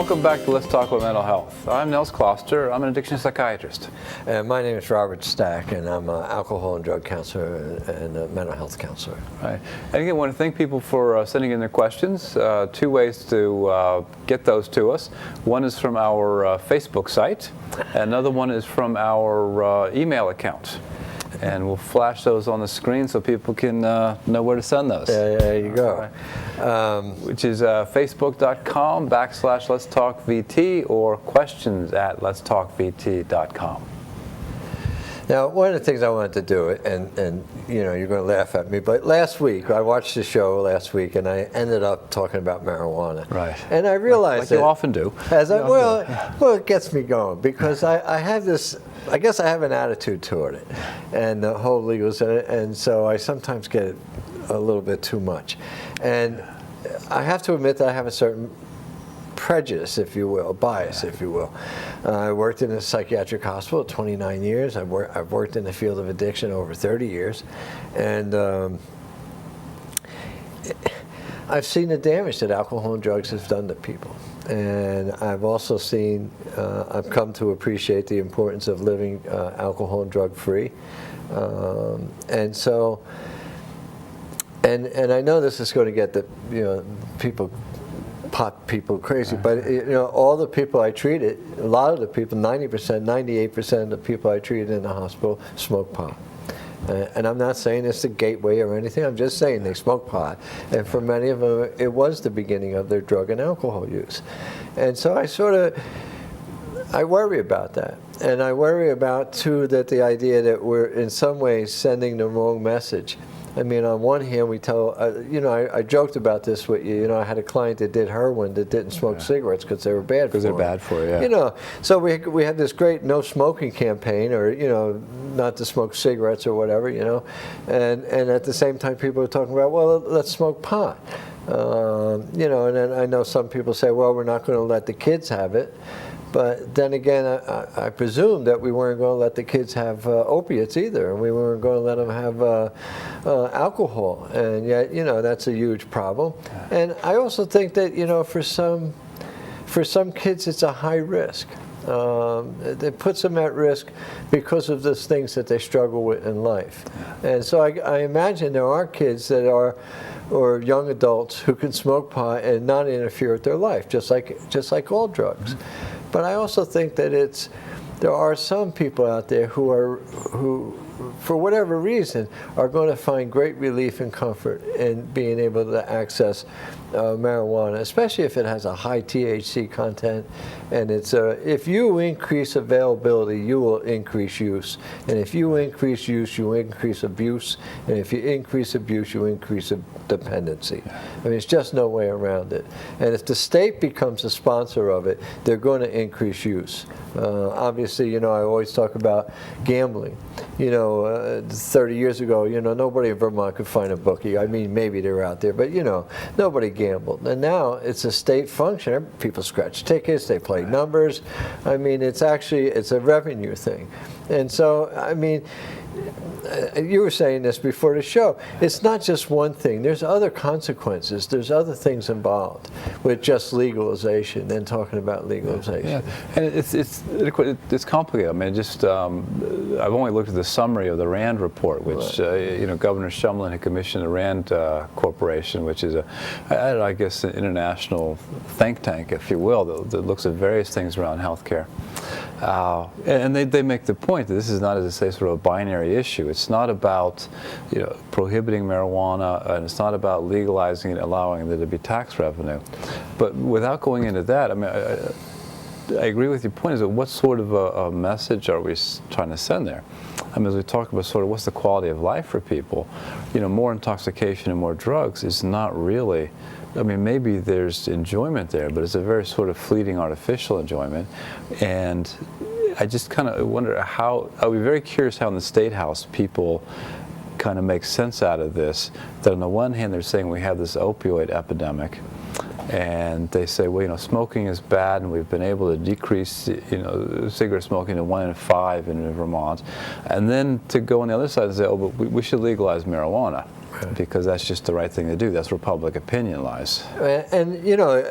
Welcome back to Let's Talk About Mental Health. I'm Nels Kloster. I'm an addiction psychiatrist. My name is Robert Stack, and I'm an alcohol and drug counselor and a mental health counselor. Right. And again, I want to thank people for sending in their questions. Two ways to get those to us. One is from our Facebook site. Another one is from our email account. And we'll flash those on the screen so people can know where to send those. There you go. Which is facebook.com/letstalkvt or questions@letstalkvt.com. Now, one of the things I wanted to do, and you know, you're going to laugh at me, but last week, I watched the show last week, and I ended up talking about marijuana. Right. And I realized like you often do. Well, it gets me going, because I have this, I guess I have an attitude toward it, and the whole legalization, and so I sometimes get it a little bit too much. And I have to admit that I have a certain prejudice, if you will, bias, if you will. I worked in a psychiatric hospital 29 years. I've worked in the field of addiction over 30 years. And I've seen the damage that alcohol and drugs have done to people. And I've also seen, I've come to appreciate the importance of living alcohol and drug free. And so, and I know this is going to get the, you know, pot people crazy, but you know, all the people I treated, a lot of the people, 90%, 98% of the people I treated in the hospital smoke pot. And I'm not saying it's the gateway or anything, I'm just saying they smoke pot. And for many of them, it was the beginning of their drug and alcohol use. And so I worry about that. And I worry about, too, that the idea that we're in some ways sending the wrong message. I mean, on one hand, we tell, you know, I joked about this with you. You know, I had a client that did heroin that didn't smoke cigarettes because they were bad for him. Because they're bad for you, yeah. You know, so we had this great no smoking campaign, or, you know, not to smoke cigarettes or whatever, you know. And at the same time, people are talking about, well, let's smoke pot. You know, and then I know some people say, well, we're not going to let the kids have it. But then again, I presume that we weren't going to let the kids have opiates either, and we weren't going to let them have alcohol. And yet, you know, that's a huge problem. And I also think that, you know, for some kids, it's a high risk. It puts them at risk because of the things that they struggle with in life. And so I imagine there are kids that are, or young adults who can smoke pot and not interfere with their life, just like all drugs. But I also think that there are some people out there who, for whatever reason, are going to find great relief and comfort in being able to access marijuana, especially if it has a high THC content. And it's if you increase availability, you will increase use. And if you increase use, you increase abuse. And if you increase abuse, you increase dependency. I mean, it's just no way around it. And if the state becomes a sponsor of it, they're going to increase use. Obviously, you know, I always talk about gambling. You know, 30 years ago, you know, nobody in Vermont could find a bookie. I mean, maybe they're out there, but, you know, nobody gambled. And now it's a state function. People scratch tickets, they play numbers. I mean, it's a revenue thing. And so, I mean, you were saying this before the show, it's not just one thing. There's other consequences. There's other things involved with just legalization and talking about legalization. Yeah. And it's complicated. I mean, just I've only looked at the summary of the RAND report, which you know, Governor Shumlin had commissioned the RAND Corporation, which is I guess an international think tank, if you will, that looks at various things around healthcare. And they make the point that this is not, as I say, sort of a binary issue. It's not about, you know, prohibiting marijuana, and it's not about legalizing it, allowing there to be tax revenue. But without going into that, I mean, I agree with your point. Is that what sort of a message are we trying to send there? I mean, as we talk about sort of what's the quality of life for people, you know, more intoxication and more drugs is not really. I mean, maybe there's enjoyment there, but it's a very sort of fleeting, artificial enjoyment. And I just kind of wonder how, I'll be very curious how in the State House people kind of make sense out of this. That on the one hand, they're saying we have this opioid epidemic, and they say, well, you know, smoking is bad, and we've been able to decrease, you know, cigarette smoking to 1 in 5 in Vermont. And then to go on the other side and say, oh, but we should legalize marijuana. Because that's just the right thing to do. That's where public opinion lies. And you know,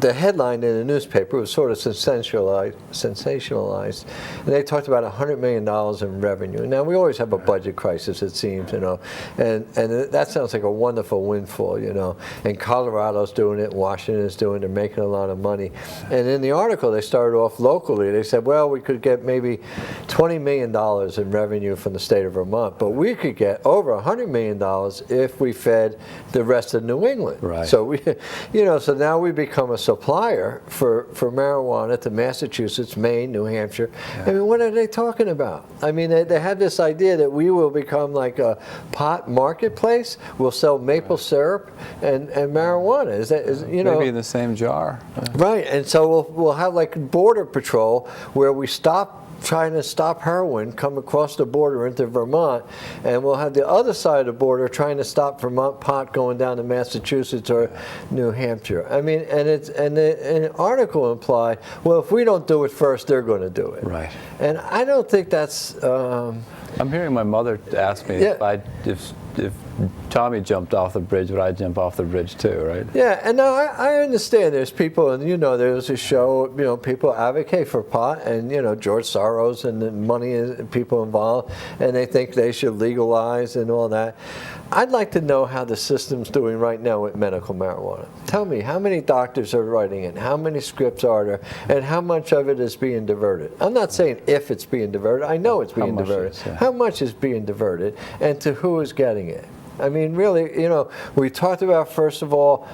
the headline in the newspaper was sort of sensationalized, and they talked about $100 million in revenue. Now, we always have a budget crisis, it seems, and that sounds like a wonderful windfall, and Colorado's doing it, Washington is doing it, they're making a lot of money. And in the article, they started off locally. They said, well, we could get maybe $20 million in revenue from the state of Vermont, but we could get over $100 million if we fed the rest of New England. Right. So so now we become a supplier for marijuana to Massachusetts, Maine, New Hampshire. Yeah. I mean, what are they talking about? I mean, they have this idea that we will become like a pot marketplace. We'll sell maple syrup and marijuana. Maybe in the same jar. Right, and so we'll have like border patrol where we trying to stop heroin come across the border into Vermont, and we'll have the other side of the border trying to stop Vermont pot going down to Massachusetts or New Hampshire. I mean, and the article implied, well, if we don't do it first, they're going to do it. Right. And I don't think that's. I'm hearing my mother ask me if Tommy jumped off the bridge, would I jump off the bridge too, right? Yeah, and now I understand there's people, and there's a show, people advocate for pot, and George Soros and the money people involved, and they think they should legalize and all that. I'd like to know how the system's doing right now with medical marijuana. Tell me, how many doctors are writing it? How many scripts are there? And how much of it is being diverted? I'm not saying if it's being diverted. I know it's being diverted. How much is being diverted, and to who is getting it? I mean, really, we talked about, first of all,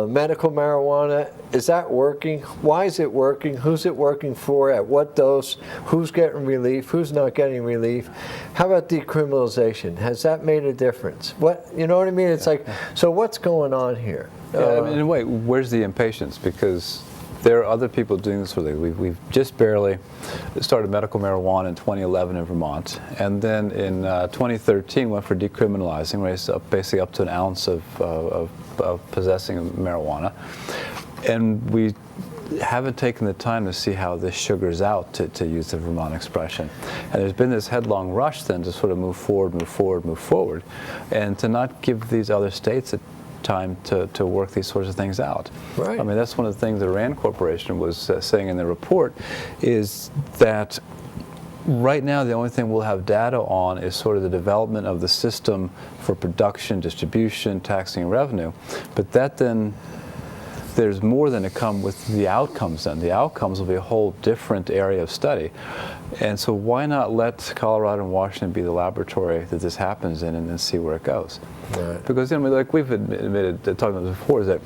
medical marijuana. Is that working? Why is it working? Who's it working for? At what dose? Who's getting relief? Who's not getting relief? How about decriminalization? Has that made a difference? You know what I mean? It's like, so what's going on here? Yeah, I mean, in a way, where's the impatience? Because there are other people doing this with it. We've just barely started medical marijuana in 2011 in Vermont, and then in 2013 went for decriminalizing, raised up basically up to an ounce of possessing marijuana, and we haven't taken the time to see how this sugars out, to use the Vermont expression. And there's been this headlong rush then to sort of move forward, and to not give these other states a time to work these sorts of things out. Right. I mean, that's one of the things the Rand Corporation was saying in the report, is that right now the only thing we'll have data on is sort of the development of the system for production, distribution, taxing, and revenue. But that then, there's more than to come with the outcomes then. The outcomes will be a whole different area of study. And so why not let Colorado and Washington be the laboratory that this happens in, and then see where it goes? Right. Because like we've admitted, talking about before, is that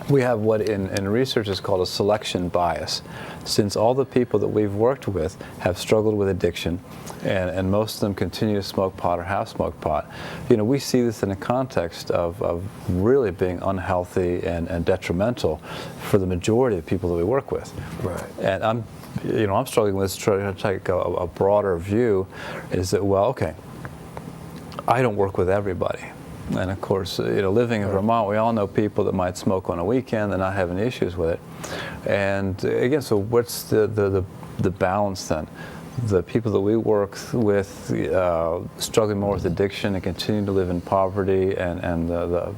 we have what in research is called a selection bias. Since all the people that we've worked with have struggled with addiction, and most of them continue to smoke pot or have smoked pot, we see this in the context of really being unhealthy and detrimental for the majority of people that we work with. Right. And I'm struggling with trying to take a broader view, is that, well, okay, I don't work with everybody. And of course, living in Vermont, we all know people that might smoke on a weekend and not have any issues with it. And again, so what's the balance then? The people that we work with struggling more with addiction and continue to live in poverty and the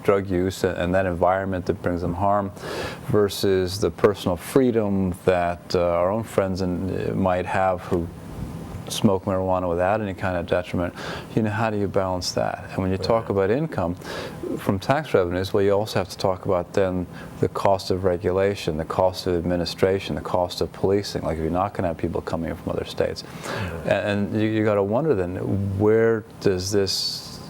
drug use and that environment that brings them harm, versus the personal freedom that our own friends might have who smoke marijuana without any kind of detriment. How do you balance that? And when you talk about income from tax revenues, well, you also have to talk about then the cost of regulation, the cost of administration, the cost of policing. Like, if you're not going to have people coming in from other states, and you got to wonder then, where does this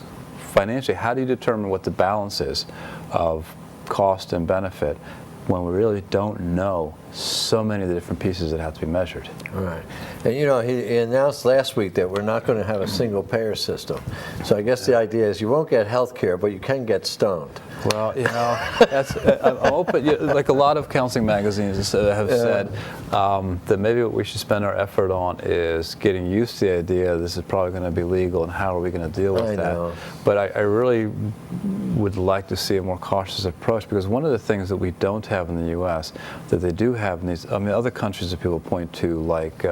financially? How do you determine what the balance is of cost and benefit when we really don't know so many of the different pieces that have to be measured? Right. And he announced last week that we're not going to have a single payer system. So I guess the idea is you won't get health care, but you can get stoned. Well, that's I'm open. Like a lot of counseling magazines have said, that maybe what we should spend our effort on is getting used to the idea this is probably going to be legal, and how are we going to deal with that? But I really would like to see a more cautious approach, because one of the things that we don't have in the U.S. that they do have in these, other countries that people point to, like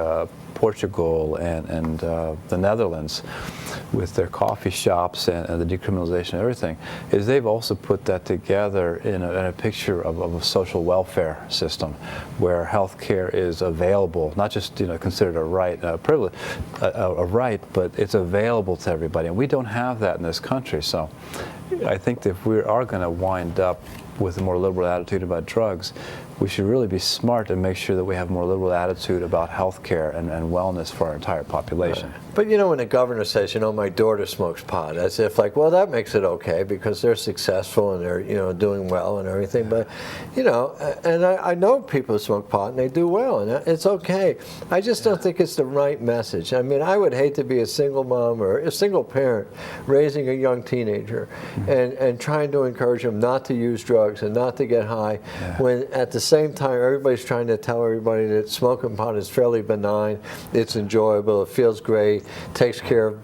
Portugal and the Netherlands with their coffee shops and the decriminalization and everything, is they've also put that together in a picture of a social welfare system where health care is available, not just considered a right, a privilege, a right, but it's available to everybody. And we don't have that in this country. So I think that if we are going to wind up with a more liberal attitude about drugs, we should really be smart and make sure that we have a more liberal attitude about health care and wellness for our entire population. But when the governor says, my daughter smokes pot, as if like, well, that makes it okay because they're successful and they're, doing well and everything. But, and I know people who smoke pot and they do well, and it's okay. I just don't think it's the right message. I mean, I would hate to be a single mom or a single parent raising a young teenager and trying to encourage them not to use drugs and not to get high when at the same time everybody's trying to tell everybody that smoking pot is fairly benign, it's enjoyable, it feels great, takes care of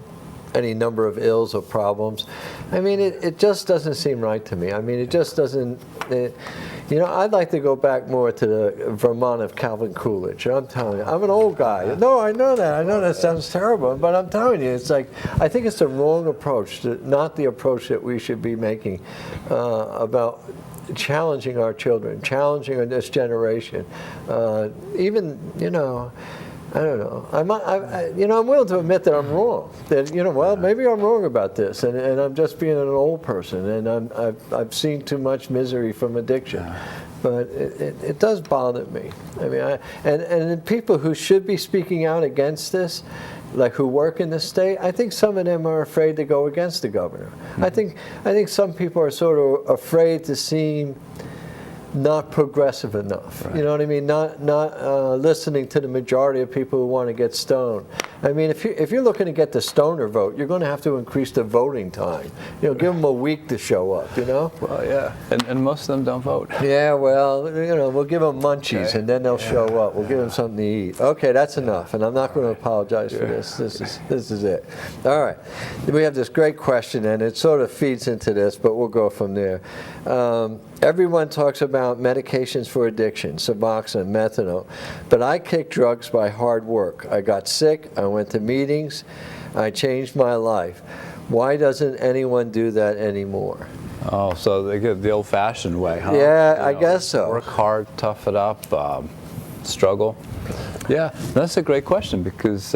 any number of ills or problems. I mean, it just doesn't seem right to me. I mean, it just doesn't, I'd like to go back more to the Vermont of Calvin Coolidge. I'm telling you, I'm an old guy. No, I know that. I know that sounds terrible, but I'm telling you, it's like, I think it's the wrong approach, not the approach that we should be making about challenging our children, challenging this generation. Even, I don't know. I'm willing to admit that I'm wrong. That well, maybe I'm wrong about this, and I'm just being an old person, and I've seen too much misery from addiction. But it does bother me. I mean, and people who should be speaking out against this, like who work in the state, I think some of them are afraid to go against the governor. I think some people are sort of afraid to seem not progressive enough. Right. You know what I mean? Not listening to the majority of people who want to get stoned. I mean, if you're looking to get the stoner vote, you're going to have to increase the voting time. Give them a week to show up. Well, yeah, and most of them don't vote. Yeah, well, we'll give them munchies and then they'll show up. We'll give them something to eat. Okay, that's enough, and I'm not going to apologize for this. This is it. All right, we have this great question, and it sort of feeds into this, but we'll go from there. Everyone talks about medications for addiction, Suboxone, methadone, but I kicked drugs by hard work. I got sick, I went to meetings, I changed my life. Why doesn't anyone do that anymore? Oh, so they get the old-fashioned way, huh? Yeah, I guess so. Work hard, tough it up, struggle. Yeah, that's a great question because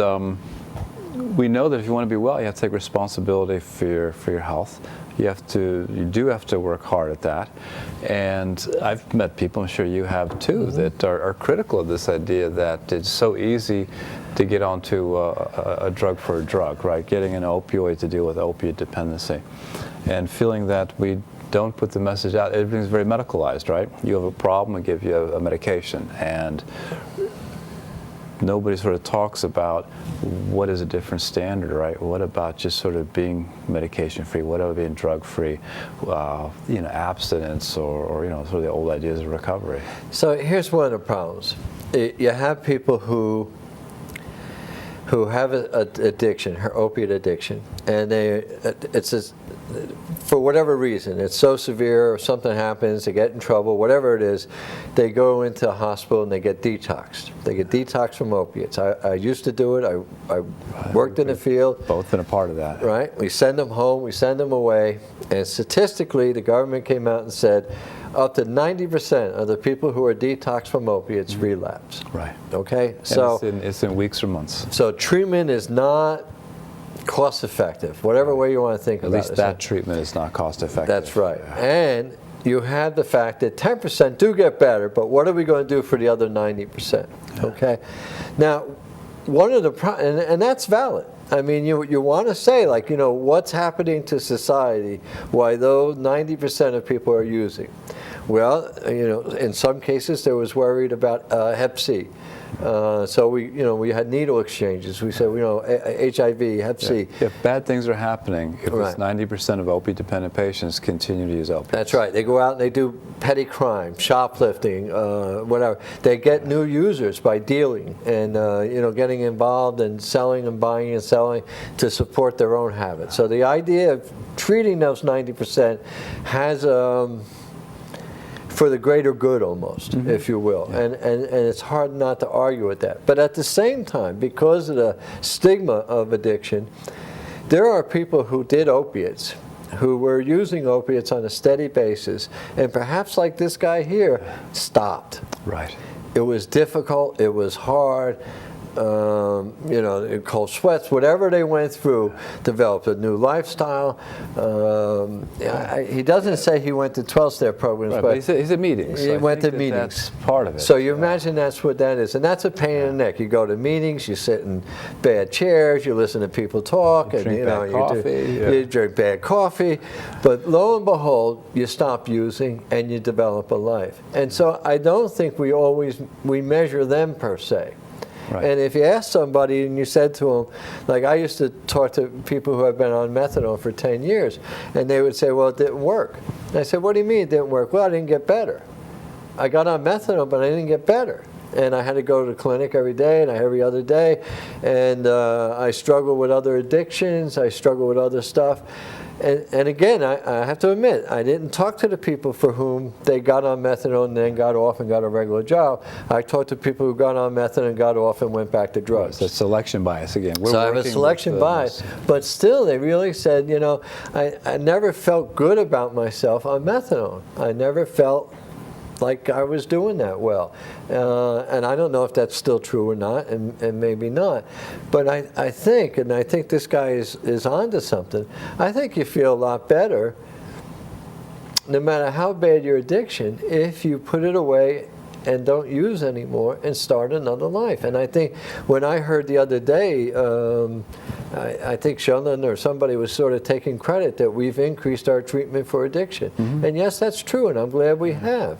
we know that if you want to be well, you have to take responsibility for your health. You do have to work hard at that. And I've met people, I'm sure you have too, that are critical of this idea that it's so easy to get onto a drug for a drug, right? Getting an opioid to deal with opiate dependency. And feeling that we don't put the message out. Everything's very medicalized, right? You have a problem, we give you a medication. And nobody sort of talks about what is a different standard, right? What about just sort of being medication-free? What about being drug-free? Abstinence or sort of the old ideas of recovery. So here's one of the problems. You have people who have an addiction, opiate addiction, and for whatever reason, it's so severe or something happens, they get in trouble, whatever it is, they go into a hospital and they get detoxed. They get detoxed from opiates. I used to do it. I worked in the field. Both been a part of that. Right? We send them home, we send them away, and statistically, the government came out and said up to 90% of the people who are detoxed from opiates relapse. Right. Okay? And so it's in weeks or months. So treatment is not cost effective, whatever way you want to think about it. At least that treatment is not cost effective. That's right. Yeah. And you have the fact that 10% do get better, but what are we going to do for the other 90%? Yeah. Okay? Now, one of the and that's valid. I mean, you want to say, like, what's happening to society, why those 90% of people are using? Well, in some cases there was worried about Hep C. So we had needle exchanges. We said, HIV, Hep C. If bad things are happening, if it's 90% of opiate-dependent patients continue to use opiates. That's right. They go out and they do petty crime, shoplifting, whatever. They get new users by dealing and getting involved and selling and buying and selling to support their own habits. So the idea of treating those 90% has for the greater good almost, if you will. Yeah. And it's hard not to argue with that. But at the same time, because of the stigma of addiction, there are people who did opiates, who were using opiates on a steady basis, and perhaps like this guy here, stopped. Right. It was difficult, it was hard, you know, cold sweats, whatever they went through, developed a new lifestyle. He doesn't say he went to 12-step programs, Right, but he's at meetings. he So I went think to that meetings. That's part of it. So you imagine that's what that is. And that's a pain in the neck. You go to meetings, you sit in bad chairs, you listen to people talk, and drink you know, bad coffee, you drink bad coffee. But lo and behold, you stop using and you develop a life. And so I don't think we measure them per se. Right. And if you ask somebody and you said to them, like I used to talk to people who have been on methadone for 10 years, and they would say, well, it didn't work. And I said, what do you mean it didn't work? Well, I didn't get better. I got on methadone, but I didn't get better. And I had to go to the clinic every day and every other day. And I struggled with other addictions. I struggled with other stuff. And again, I have to admit, I didn't talk to the people for whom they got on methadone and then got off and got a regular job. I talked to people who got on methadone, got off, and went back to drugs. So selection bias again. So I have a selection bias. But still, they really said, you know, I never felt good about myself on methadone. I never felt like I was doing that well. And I don't know if that's still true or not, and maybe not. But I think this guy is onto something. I think you feel a lot better, no matter how bad your addiction, if you put it away and don't use anymore and start another life. And I think when I heard the other day, I think Sheldon or somebody was sort of taking credit that we've increased our treatment for addiction. And yes, that's true, and I'm glad we have.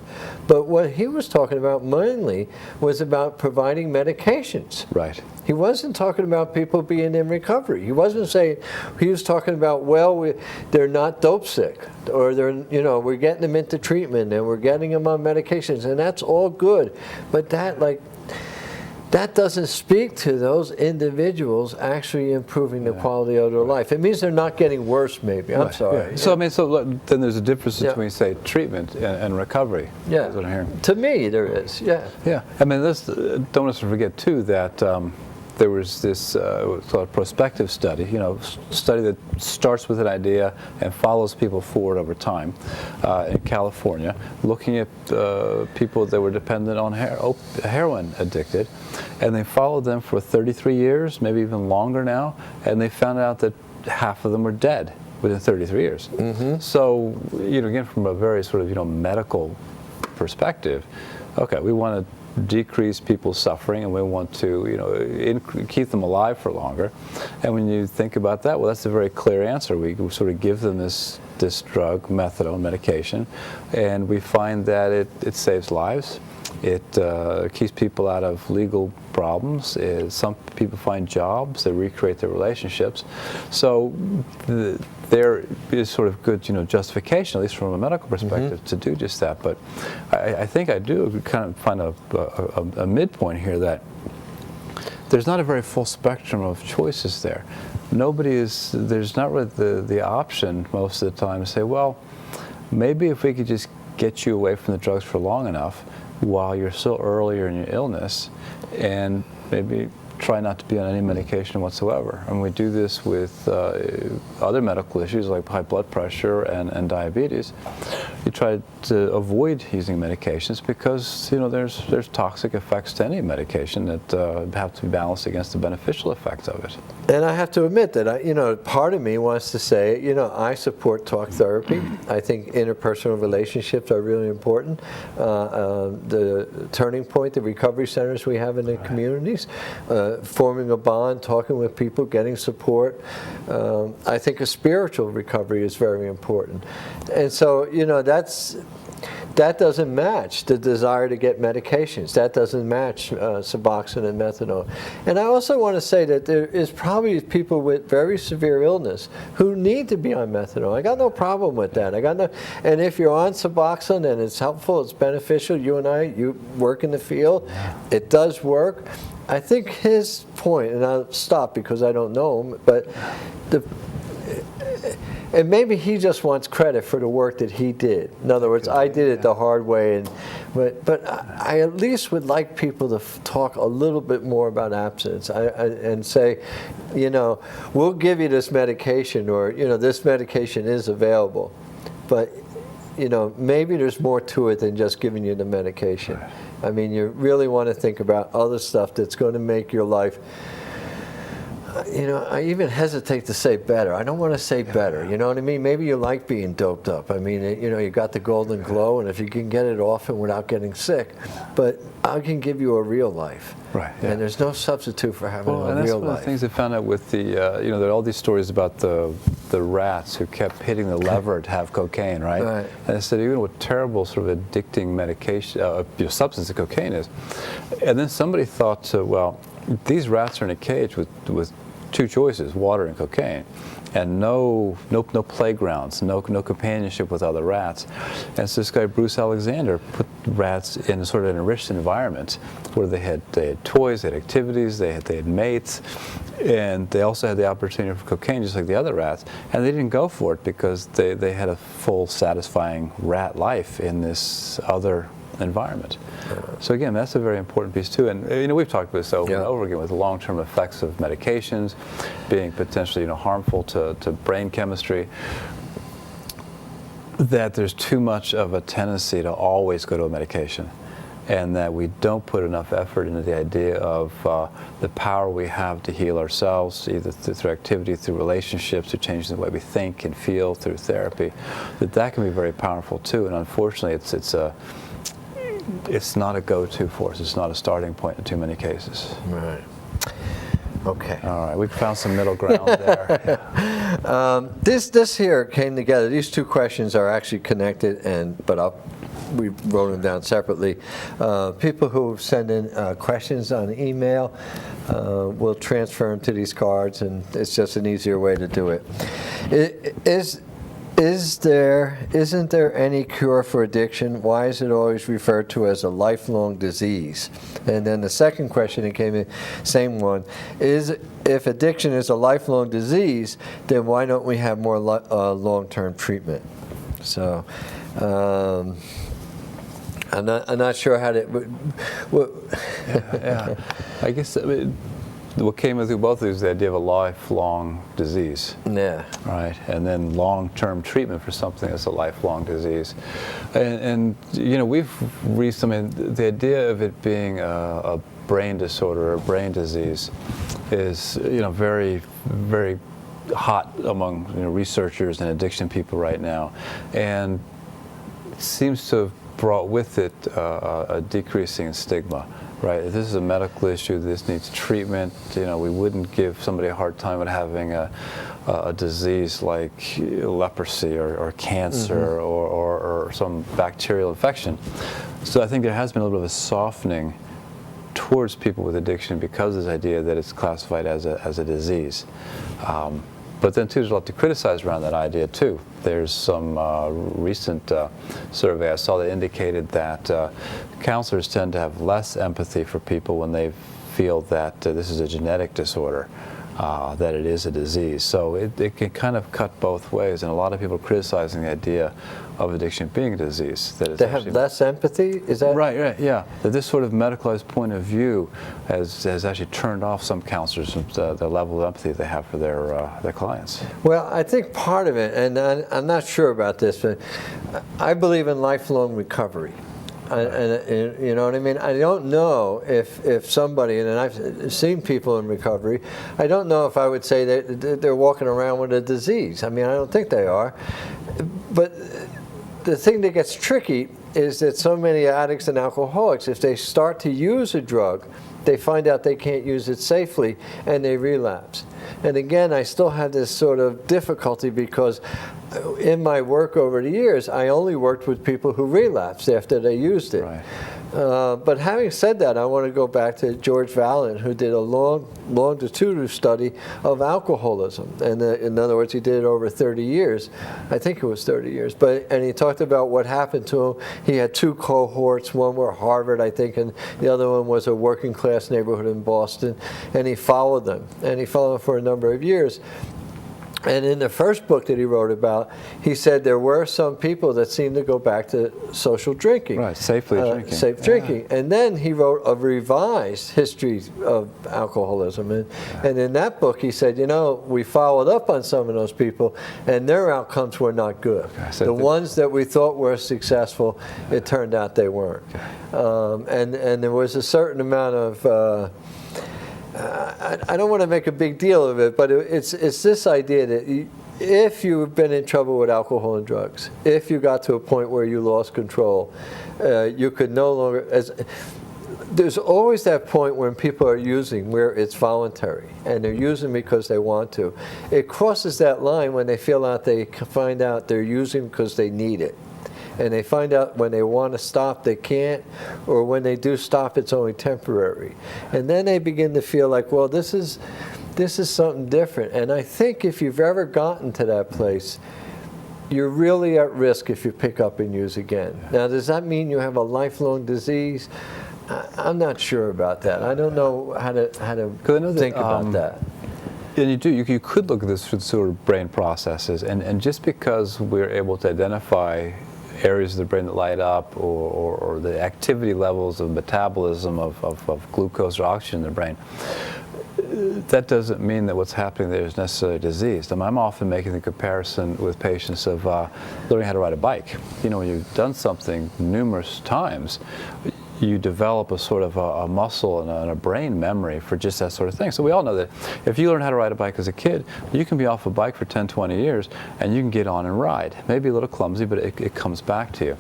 But what he was talking about mainly was about providing medications. Right. He wasn't talking about people being in recovery. He wasn't saying, he was talking about, well, they're not dope sick, or they're, you know, we're getting them into treatment and we're getting them on medications, and that's all good. But that doesn't speak to those individuals actually improving the quality of their life. It means they're not getting worse, maybe. I'm sorry. Yeah. So I mean, then there's a difference between, say, treatment and recovery. Yeah. That's what I'm hearing. To me, there is. Yeah. Yeah. I mean, don't want us to forget too that there was this what's called a prospective study. You know, study that starts with an idea and follows people forward over time in California, looking at people that were dependent on heroin addicted, and they followed them for 33 years, maybe even longer now, and they found out that half of them were dead within 33 years. So, you know, again, from a very sort of, you know, medical perspective, okay, we want to decrease people's suffering, and we want to, you know, keep them alive for longer. And when you think about that, well, that's a very clear answer. We sort of give them this drug, methadone medication, and we find that it saves lives. It keeps people out of legal problems. Some people find jobs. They recreate their relationships. So there is sort of good, you know, justification, at least from a medical perspective, to do just that. But I think I do kind of find a midpoint here that there's not a very full spectrum of choices there. There's not really the option most of the time to say, well, maybe if we could just get you away from the drugs for long enough while you're still earlier in your illness, and maybe try not to be on any medication whatsoever. And we do this with other medical issues like high blood pressure and diabetes. You try to avoid using medications because, you know, there's toxic effects to any medication that have to be balanced against the beneficial effects of it. And I have to admit that, you know, part of me wants to say, you know, I support talk therapy. I think interpersonal relationships are really important. The Turning Point, the recovery centers we have in the communities, forming a bond, talking with people, getting support. I think a spiritual recovery is very important. And so, you know, that doesn't match the desire to get medications. That doesn't match Suboxone and methadone. And I also want to say that there is probably people with very severe illness who need to be on methadone. I got no problem with that. And if you're on Suboxone and it's helpful, it's beneficial, you work in the field, it does work. I think his point, and I'll stop because I don't know him, but and maybe he just wants credit for the work that he did. In other words, I did it the hard way, but I at least would like people to talk a little bit more about abstinence and say, you know, we'll give you this medication, or, you know, this medication is available, but, you know, maybe there's more to it than just giving you the medication. Right. I mean, you really want to think about other stuff that's going to make your life, you know, I even hesitate to say better. I don't want to say better, you know what I mean? Maybe you like being doped up. I mean, you know, you got the golden glow, and if you can get it often without getting sick, but I can give you a real life. Right. And there's no substitute for having a real life. And that's one of the things they found out with the, you know, there are all these stories about the rats who kept hitting the lever to have cocaine, right? Right. And they said, even what terrible sort of addicting medication, you know, substance that cocaine is. And then somebody thought, well, these rats are in a cage with two choices, water and cocaine, and no playgrounds, no companionship with other rats. And so this guy, Bruce Alexander, put rats in sort of an enriched environment where they had toys, they had activities, they had mates, and they also had the opportunity for cocaine just like the other rats. And they didn't go for it because they had a full, satisfying rat life in this other environment. So again, that's a very important piece too. And you know, we've talked about this over and over again with the long-term effects of medications being potentially, you know, harmful to brain chemistry. That there's too much of a tendency to always go to a medication, and that we don't put enough effort into the idea of the power we have to heal ourselves, either through activity, through relationships, through changing the way we think and feel, through therapy. That can be very powerful too. And unfortunately, it's not a go-to for us. It's not a starting point in too many cases. Right. Okay. All right, we found some middle ground there. This here came together. These two questions are actually connected, but we wrote them down separately. People who send in questions on email, we'll transfer them to these cards, and it's just an easier way to do it. Isn't there any cure for addiction? Why is it always referred to as a lifelong disease? And then the second question that came in, same one, if addiction is a lifelong disease, then why don't we have more long-term treatment? So, I'm not sure how to. Yeah. I guess what came through both of these is the idea of a lifelong disease. Yeah. Right, and then long-term treatment for something that's a lifelong disease. And you know, we've reached, I mean, the idea of it being a brain disorder or brain disease is, you know, very, very hot among, you know, researchers and addiction people right now. And it seems to have brought with it a decreasing stigma. Right, if this is a medical issue, this needs treatment. You know, we wouldn't give somebody a hard time with having a disease like leprosy or cancer or some bacterial infection. So I think there has been a little bit of a softening towards people with addiction because of this idea that it's classified as a disease. But then, too, there's a lot to criticize around that idea, too. There's some recent survey I saw that indicated that counselors tend to have less empathy for people when they feel that this is a genetic disorder, that it is a disease. So it can kind of cut both ways, and a lot of people are criticizing the idea of addiction being a disease. That they have less empathy? Is that right? Yeah. That this sort of medicalized point of view has actually turned off some counselors from the level of empathy they have for their clients. Well, I think part of it, and I'm not sure about this, but I believe in lifelong recovery. And you know what I mean? I don't know if somebody, and I've seen people in recovery, I don't know if I would say that they're walking around with a disease. I mean, I don't think they are. But the thing that gets tricky is that so many addicts and alcoholics, if they start to use a drug, they find out they can't use it safely and they relapse. And again, I still have this sort of difficulty because in my work over the years, I only worked with people who relapsed after they used it. Right. But having said that, I want to go back to George Vallon, who did a longitudinal study of alcoholism. And in other words, he did it over 30 years. I think it was 30 years. And he talked about what happened to him. He had two cohorts. One were Harvard, I think, and the other one was a working class neighborhood in Boston. And he followed them. And he followed them for a number of years. And in the first book that he wrote about, he said there were some people that seemed to go back to social drinking. Right, safely drinking. Safe drinking. And then he wrote a revised history of alcoholism. And in that book, he said, you know, we followed up on some of those people, and their outcomes were not good. Okay, the ones that we thought were successful, it turned out they weren't. And there was a certain amount of... I don't want to make a big deal of it, but it's this idea that if you've been in trouble with alcohol and drugs, if you got to a point where you lost control, you could no longer... There's always that point when people are using where it's voluntary, and they're using because they want to. It crosses that line when they find out they're using because they need it. And they find out when they want to stop, they can't, or when they do stop, it's only temporary. And then they begin to feel like, well, this is something different. And I think if you've ever gotten to that place, you're really at risk if you pick up and use again. Now, does that mean you have a lifelong disease? I'm not sure about that. I don't know how to think about that. And you could look at this through sort of brain processes, and just because we're able to identify areas of the brain that light up, or the activity levels of metabolism of glucose or oxygen in the brain, that doesn't mean that what's happening there is necessarily diseased. I'm often making the comparison with patients of learning how to ride a bike. You know, when you've done something numerous times, you develop a sort of a muscle and a brain memory for just that sort of thing. So we all know that if you learn how to ride a bike as a kid, you can be off a bike for 10, 20 years, and you can get on and ride. Maybe a little clumsy, but it comes back to you.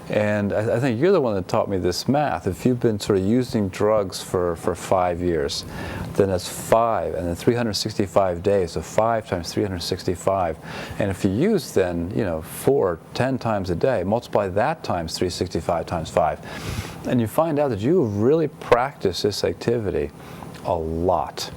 And I think you're the one that taught me this math. If you've been sort of using drugs for 5 years, then that's 5, and then 365 days, so 5 times 365. And if you use then, 4, 10 times a day, multiply that times 365 times 5. And you find out that you really practice this activity a lot.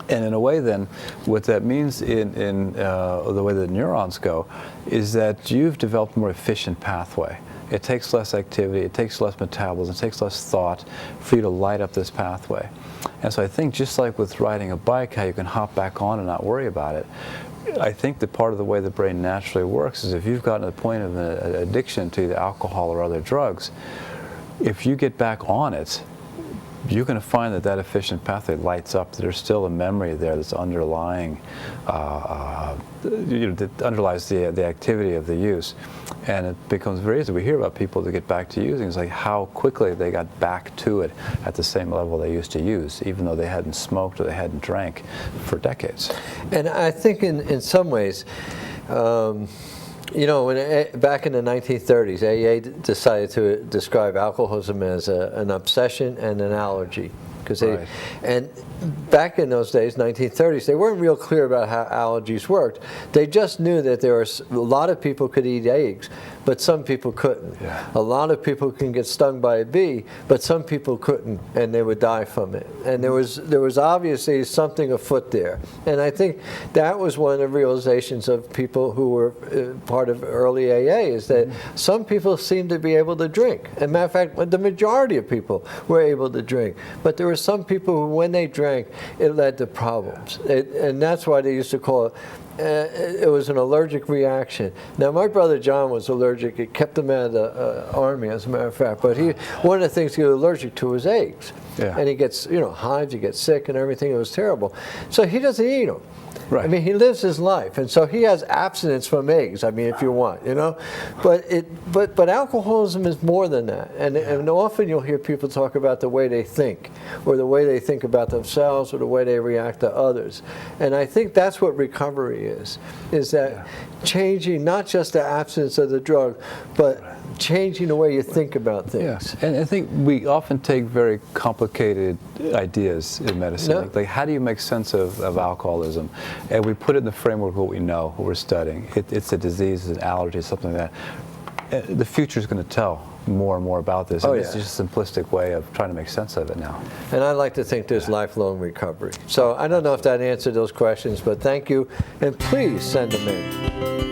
And in a way then, what that means in the way that neurons go is that you've developed a more efficient pathway. It takes less activity, it takes less metabolism, it takes less thought for you to light up this pathway. And so I think just like with riding a bike, how you can hop back on and not worry about it, I think that part of the way the brain naturally works is if you've gotten to the point of an addiction to either alcohol or other drugs, if you get back on it, you're going to find that efficient pathway lights up. There's still a memory there that's underlying, that underlies the activity of the use. And it becomes very easy. We hear about people that get back to using. It's like how quickly they got back to it at the same level they used to use, even though they hadn't smoked or they hadn't drank for decades. And I think in some ways, back in the 1930s, AA decided to describe alcoholism as an obsession and an allergy. And back in those days, 1930s, they weren't real clear about how allergies worked. They just knew that there were a lot of people could eat eggs, but some people couldn't. Yeah. A lot of people can get stung by a bee, but some people couldn't, and they would die from it. And there was obviously something afoot there. And I think that was one of the realizations of people who were part of early AA, is that some people seemed to be able to drink. As a matter of fact, the majority of people were able to drink. But there were some people who, when they drank, it led to problems. And that's why they used to call it, it was an allergic reaction. Now, my brother John was allergic. It kept him out of the army, as a matter of fact. But one of the things he was allergic to was eggs. Yeah. And he gets, hives, he gets sick and everything. It was terrible. So he doesn't eat them. Right. I mean, he lives his life, and so he has abstinence from eggs. I mean, if you want, But alcoholism is more than that, and often you'll hear people talk about the way they think, or the way they think about themselves, or the way they react to others. And I think that's what recovery is that changing not just the absence of the drug, but changing the way you think about things. Yeah. And I think we often take very complicated ideas in medicine. Like how do you make sense of alcoholism? And we put it in the framework of what we know, what we're studying. It's a disease, it's an allergy, something like that. The future is going to tell more and more about this. It's just a simplistic way of trying to make sense of it now. And I like to think there's lifelong recovery. So I don't know if that answered those questions, but thank you. And please send them in.